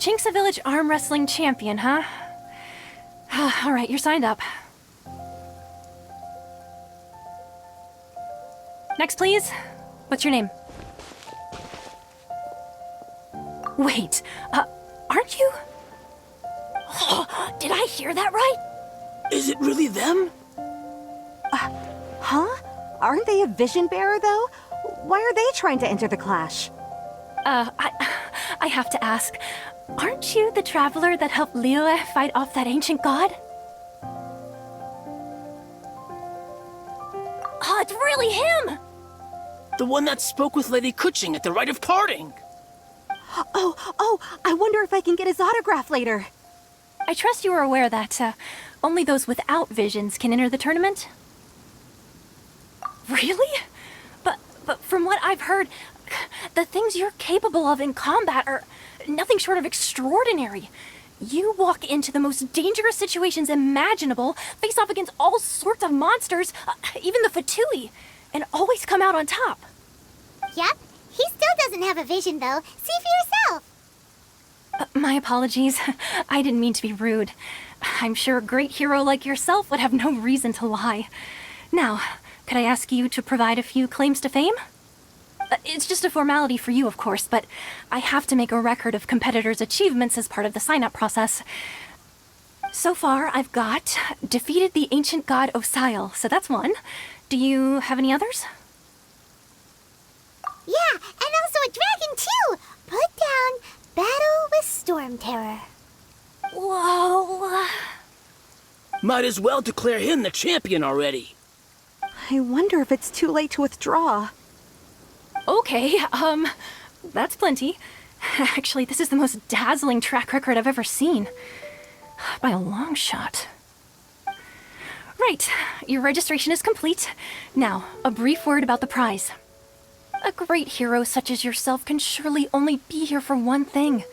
Chinksa Village arm wrestling champion, huh? All right, you're signed up. Next, please. What's your name? Wait, aren't you? Oh, did I hear that right? Is it really them? Huh? Aren't they a vision bearer, though? Why are they trying to enter the clash? I have to ask, aren't you the traveler that helped Liyue fight off that ancient god? Oh, it's really him! The one that spoke with Lady Kuching at the rite of parting. Oh, I wonder if I can get his autograph later. I trust you are aware that, only those without visions can enter the tournament? Really? But from what I've heard, the things you're capable of in combat are nothing short of extraordinary. You walk into the most dangerous situations imaginable, face off against all sorts of monsters, even the Fatui, and always come out on top. Yep, he still doesn't have a vision though. See for yourself. My apologies. I didn't mean to be rude. I'm sure a great hero like yourself would have no reason to lie. Now, could I ask you to provide a few claims to fame? It's just a formality for you, of course, but I have to make a record of competitors' achievements as part of the sign-up process. So far, I've got defeated the ancient god Osile, so that's one. Do you have any others? Yeah, and also a dragon too! Put down Battle with Storm Terror. Whoa. Might as well declare him the champion already. I wonder if it's too late to withdraw. Okay, that's plenty. Actually, this is the most dazzling track record I've ever seen. By a long shot. Right, your registration is complete. Now, a brief word about the prize. A great hero such as yourself can surely only be here for one thing.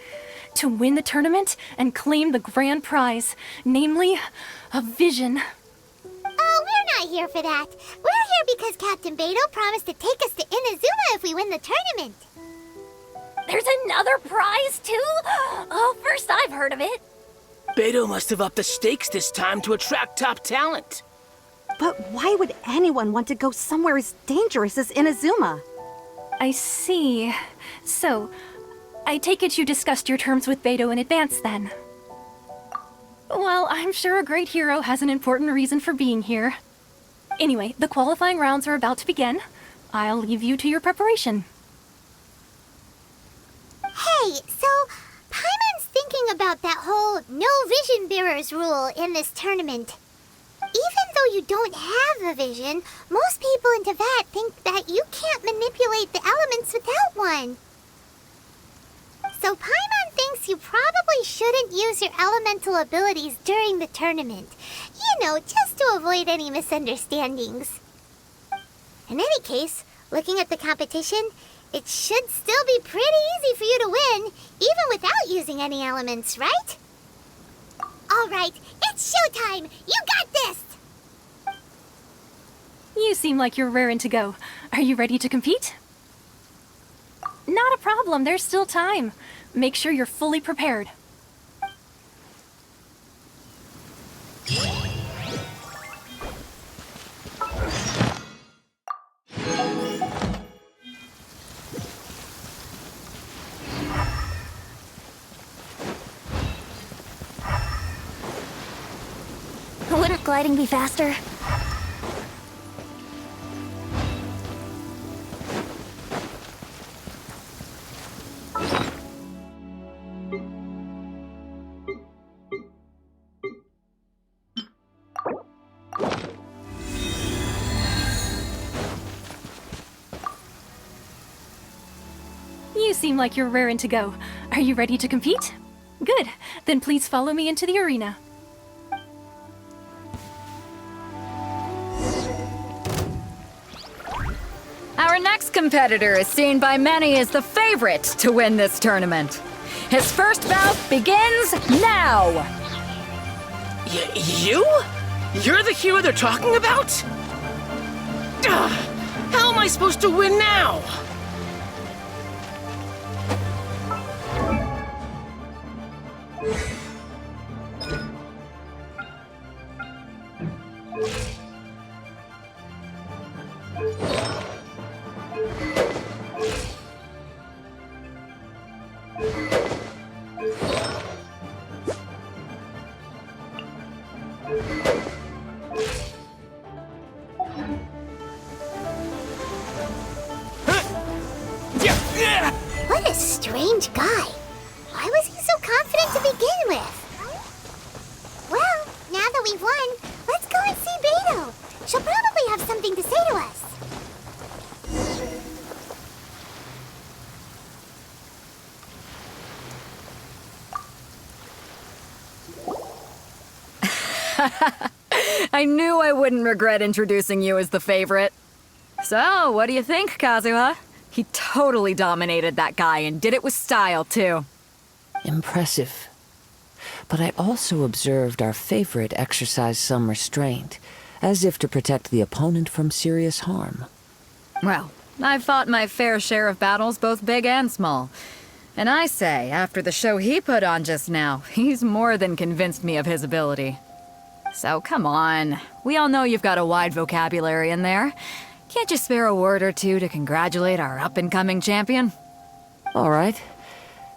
To win the tournament and claim the grand prize, namely, a vision. Oh, we're not here for that. We're here because Captain Beidou promised to take us to Inazuma if we win the tournament. There's another prize, too? Oh, first I've heard of it. Beidou must have upped the stakes this time to attract top talent. But why would anyone want to go somewhere as dangerous as Inazuma? I see. So, I take it you discussed your terms with Beidou in advance, then? Well, I'm sure a great hero has an important reason for being here. Anyway, the qualifying rounds are about to begin. I'll leave you to your preparation. Hey, so Paimon's thinking about that whole no vision bearers rule in this tournament. Even though you don't have a vision, most people in Teyvat think that you can't manipulate the elements without one. So Paimon thinks you probably shouldn't use your elemental abilities during the tournament. You know, just to avoid any misunderstandings. In any case, looking at the competition, it should still be pretty easy for you to win, even without using any elements, right? All right, it's showtime! You got this! You seem like you're raring to go. Are you ready to compete? Not a problem, there's still time. Make sure you're fully prepared. Wouldn't gliding be faster? You seem like you're raring to go. Are you ready to compete? Good. Then please follow me into the arena. Our next competitor is seen by many as the favorite to win this tournament. His first bout begins now! You? You're the hero they're talking about? How am I supposed to win now? What a strange guy. Why was he so confident to begin with? Well, now that we've won, let's go and see Beto. She'll probably have something to say to us. I knew I wouldn't regret introducing you as the favorite. So, what do you think, Kazuha? He totally dominated that guy and did it with style, too. Impressive. But I also observed our favorite exercise some restraint, as if to protect the opponent from serious harm. Well, I've fought my fair share of battles, both big and small. And I say, after the show he put on just now, he's more than convinced me of his ability. So come on, we all know you've got a wide vocabulary in there. Can't you spare a word or two to congratulate our up-and-coming champion? All right.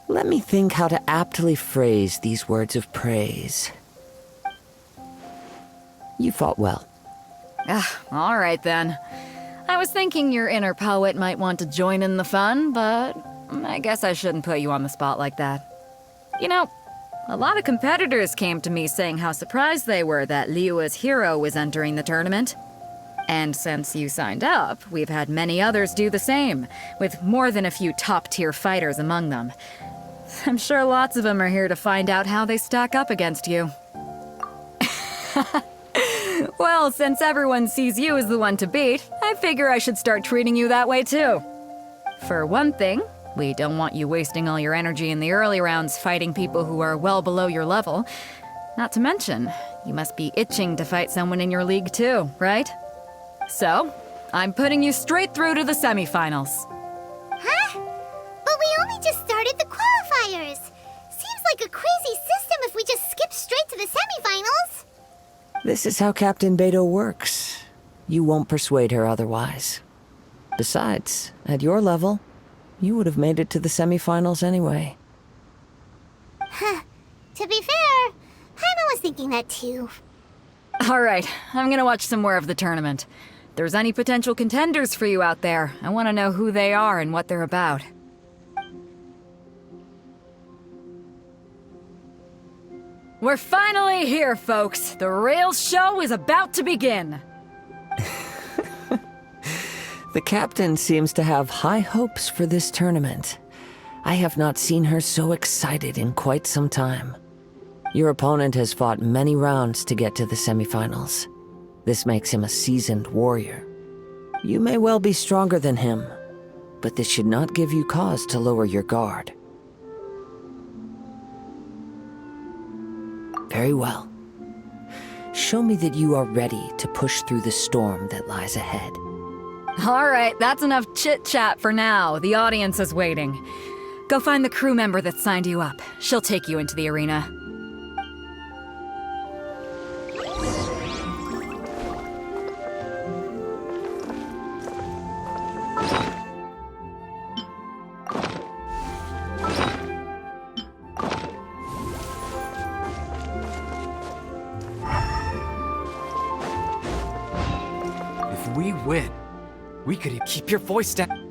Let me think how to aptly phrase these words of praise. You fought well. All right then. I was thinking your inner poet might want to join in the fun, but I guess I shouldn't put you on the spot like that. You know, a lot of competitors came to me saying how surprised they were that Liyue's hero was entering the tournament. And since you signed up, we've had many others do the same, with more than a few top-tier fighters among them. I'm sure lots of them are here to find out how they stack up against you. Well, since everyone sees you as the one to beat, I figure I should start treating you that way too. For one thing, we don't want you wasting all your energy in the early rounds fighting people who are well below your level. Not to mention, you must be itching to fight someone in your league too, right? So, I'm putting you straight through to the semifinals. Huh? But we only just started the qualifiers. Seems like a crazy system if we just skip straight to the semifinals. This is how Captain Beto works. You won't persuade her otherwise. Besides, at your level, you would have made it to the semifinals anyway. Huh. To be fair, Paimon was thinking that too. All right, I'm gonna watch some more of the tournament. If there's any potential contenders for you out there, I want to know who they are and what they're about. We're finally here, folks. The Rails show is about to begin. The captain seems to have high hopes for this tournament. I have not seen her so excited in quite some time. Your opponent has fought many rounds to get to the semifinals. This makes him a seasoned warrior. You may well be stronger than him, but this should not give you cause to lower your guard. Very well. Show me that you are ready to push through the storm that lies ahead. All right, that's enough chit-chat for now. The audience is waiting. Go find the crew member that signed you up. She'll take you into the arena. If we win, we could keep your voice down.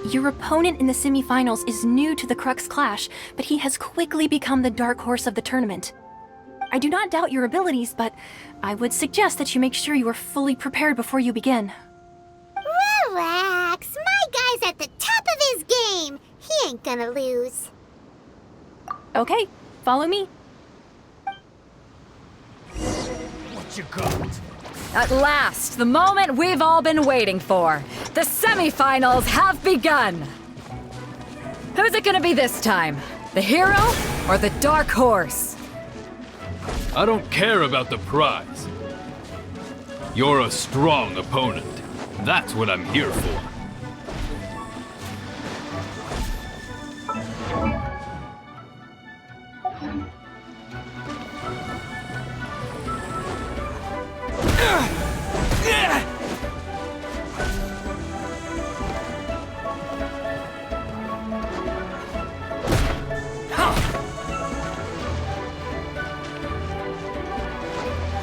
Your opponent in the semifinals is new to the Crux Clash, but he has quickly become the dark horse of the tournament. I do not doubt your abilities, but I would suggest that you make sure you are fully prepared before you begin. Relax. My guy's at the top of his game. He ain't gonna lose. Okay, follow me. What you got? At last, the moment we've all been waiting for. The semifinals have begun. Who's it gonna be this time? The hero or the dark horse? I don't care about the prize. You're a strong opponent. That's what I'm here for.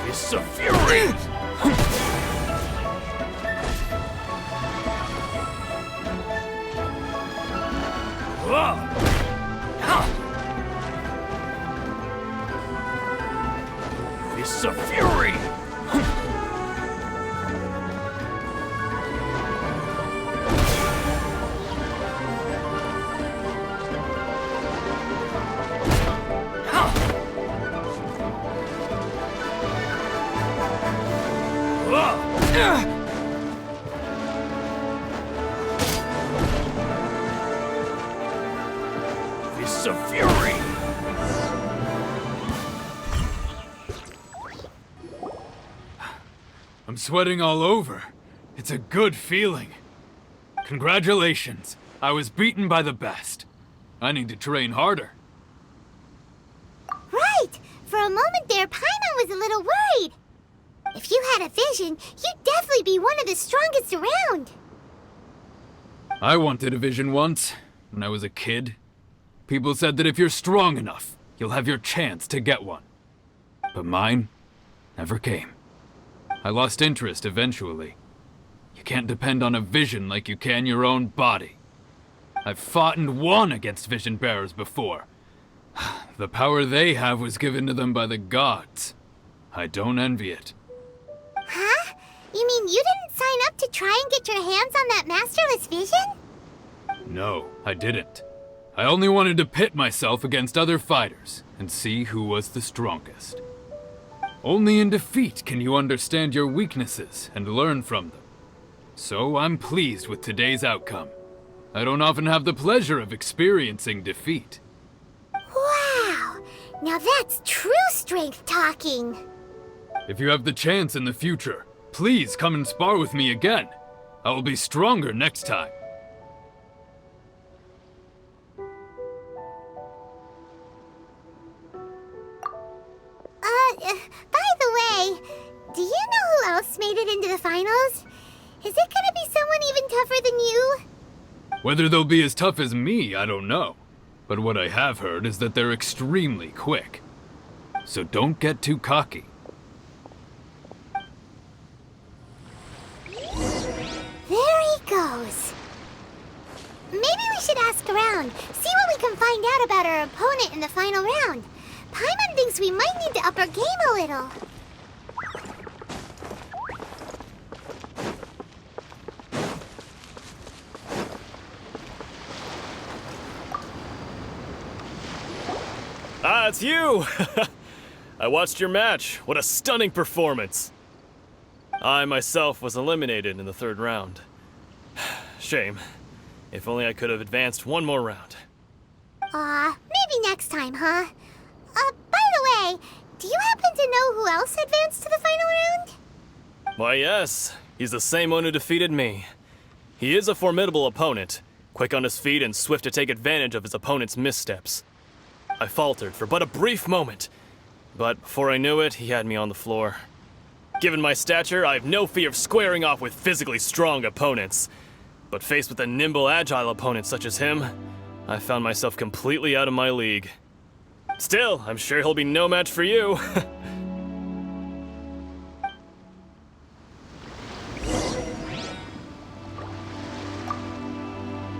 This Fist of Fury! Fists of Fury! Fists of Fury! I'm sweating all over. It's a good feeling. Congratulations. I was beaten by the best. I need to train harder. Right! For a moment there, Paimon was a little worried. If you had a vision, you'd definitely be one of the strongest around. I wanted a vision once, when I was a kid. People said that if you're strong enough, you'll have your chance to get one. But mine never came. I lost interest eventually. You can't depend on a vision like you can your own body. I've fought and won against vision bearers before. The power they have was given to them by the gods. I don't envy it. Huh? You mean you didn't sign up to try and get your hands on that masterless vision? No, I didn't. I only wanted to pit myself against other fighters and see who was the strongest. Only in defeat can you understand your weaknesses and learn from them. So I'm pleased with today's outcome. I don't often have the pleasure of experiencing defeat. Wow! Now that's true strength talking. If you have the chance in the future, please come and spar with me again. I will be stronger next time. By the way, do you know who else made it into the finals? Is it gonna be someone even tougher than you? Whether they'll be as tough as me, I don't know. But what I have heard is that they're extremely quick. So don't get too cocky. There he goes. Maybe we should ask around, see what we can find out about our opponent in the final round. Paimon thinks we might need to up our game a little. Ah, it's you! I watched your match. What a stunning performance. I myself was eliminated in the third round. Shame. If only I could have advanced one more round. Maybe next time, huh? By the way, do you happen to know who else advanced to the final round? Why, yes. He's the same one who defeated me. He is a formidable opponent, quick on his feet and swift to take advantage of his opponent's missteps. I faltered for but a brief moment, but before I knew it, he had me on the floor. Given my stature, I have no fear of squaring off with physically strong opponents. But faced with a nimble, agile opponent such as him, I found myself completely out of my league. Still, I'm sure he'll be no match for you.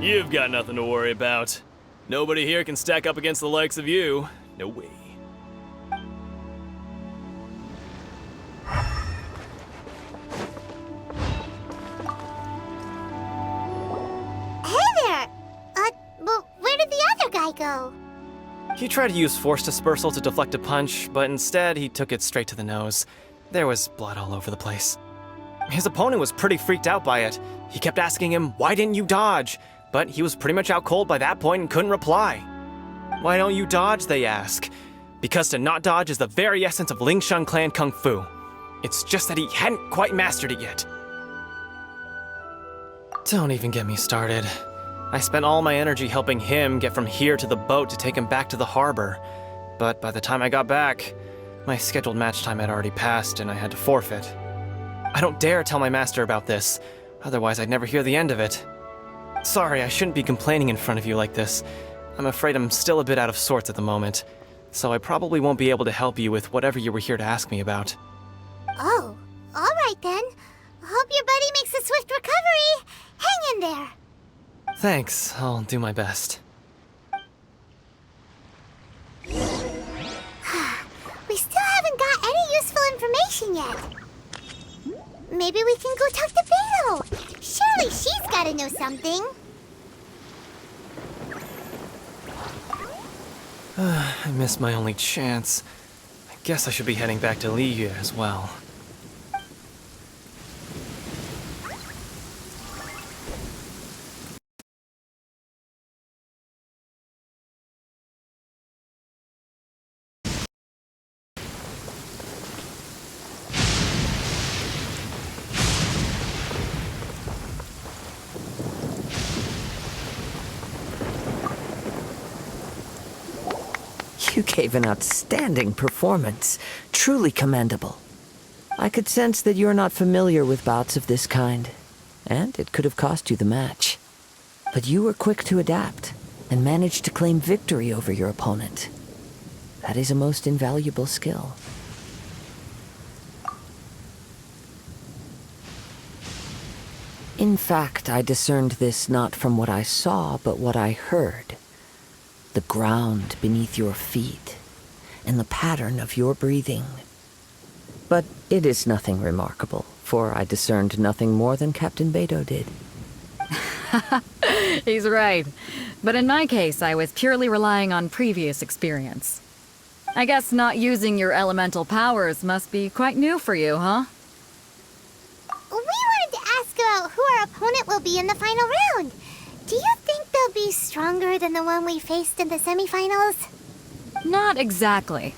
You've got nothing to worry about. Nobody here can stack up against the likes of you. No way. Hey there! Well, where did the other guy go? He tried to use force dispersal to deflect a punch, but instead he took it straight to the nose. There was blood all over the place. His opponent was pretty freaked out by it. He kept asking him, "Why didn't you dodge?" But he was pretty much out cold by that point and couldn't reply. "Why don't you dodge?" they ask. Because to not dodge is the very essence of Lingshun clan kung fu. It's just that he hadn't quite mastered it yet. Don't even get me started. I spent all my energy helping him get from here to the boat to take him back to the harbor. But by the time I got back, my scheduled match time had already passed and I had to forfeit. I don't dare tell my master about this, otherwise I'd never hear the end of it. Sorry, I shouldn't be complaining in front of you like this. I'm afraid I'm still a bit out of sorts at the moment, so I probably won't be able to help you with whatever you were here to ask me about. Oh, alright then. Hope your buddy makes a swift recovery. Hang in there. Thanks, I'll do my best. We still haven't got any useful information yet. Maybe we can go talk to Beto. Surely she's gotta know something. I missed my only chance. I guess I should be heading back to Liyue as well. You gave an outstanding performance. Truly commendable. I could sense that you're not familiar with bouts of this kind, and it could have cost you the match. But you were quick to adapt, and managed to claim victory over your opponent. That is a most invaluable skill. In fact, I discerned this not from what I saw, but what I heard. The ground beneath your feet, and the pattern of your breathing. But it is nothing remarkable, for I discerned nothing more than Captain Beto did. He's right. But in my case, I was purely relying on previous experience. I guess not using your elemental powers must be quite new for you, huh? We wanted to ask about who our opponent will be in the final round. Do you think they'll be stronger than the one we faced in the semifinals? Not exactly.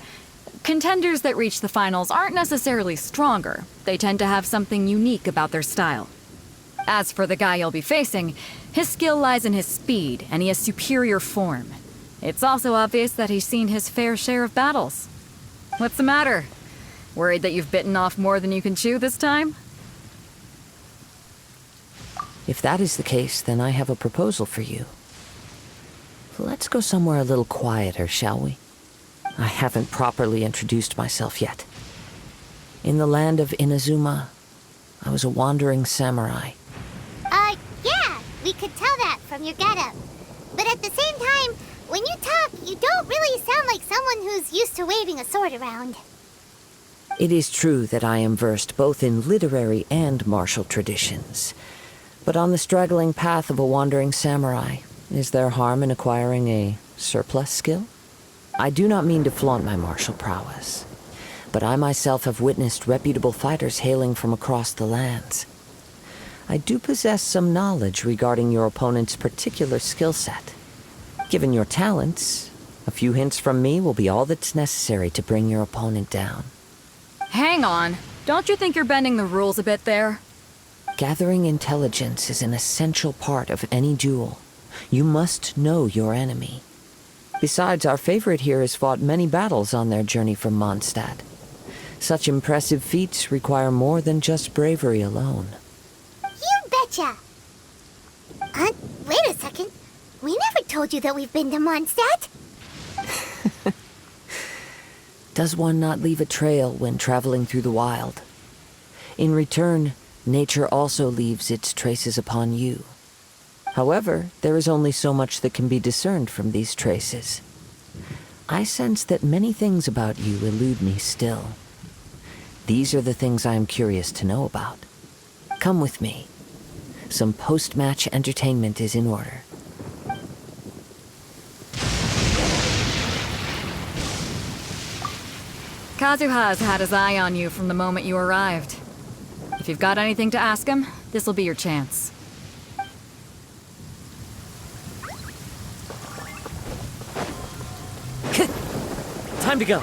Contenders that reach the finals aren't necessarily stronger. They tend to have something unique about their style. As for the guy you'll be facing, his skill lies in his speed, and he has superior form. It's also obvious that he's seen his fair share of battles. What's the matter? Worried that you've bitten off more than you can chew this time? If that is the case, then I have a proposal for you. Let's go somewhere a little quieter, shall we? I haven't properly introduced myself yet. In the land of Inazuma, I was a wandering samurai. Yeah, we could tell that from your getup. But at the same time, when you talk, you don't really sound like someone who's used to waving a sword around. It is true that I am versed both in literary and martial traditions. But on the straggling path of a wandering samurai, is there harm in acquiring a surplus skill? I do not mean to flaunt my martial prowess, but I myself have witnessed reputable fighters hailing from across the lands. I do possess some knowledge regarding your opponent's particular skill set. Given your talents, a few hints from me will be all that's necessary to bring your opponent down. Hang on. Don't you think you're bending the rules a bit there? Gathering intelligence is an essential part of any duel. You must know your enemy. Besides, our favorite here has fought many battles on their journey from Mondstadt. Such impressive feats require more than just bravery alone. You betcha! Wait a second. We never told you that we've been to Mondstadt. Does one not leave a trail when traveling through the wild? In return, nature also leaves its traces upon you. However, there is only so much that can be discerned from these traces. I sense that many things about you elude me still. These are the things I am curious to know about. Come with me. Some post-match entertainment is in order. Kazuha's had his eye on you from the moment you arrived. If you've got anything to ask him, this'll be your chance. Time to go.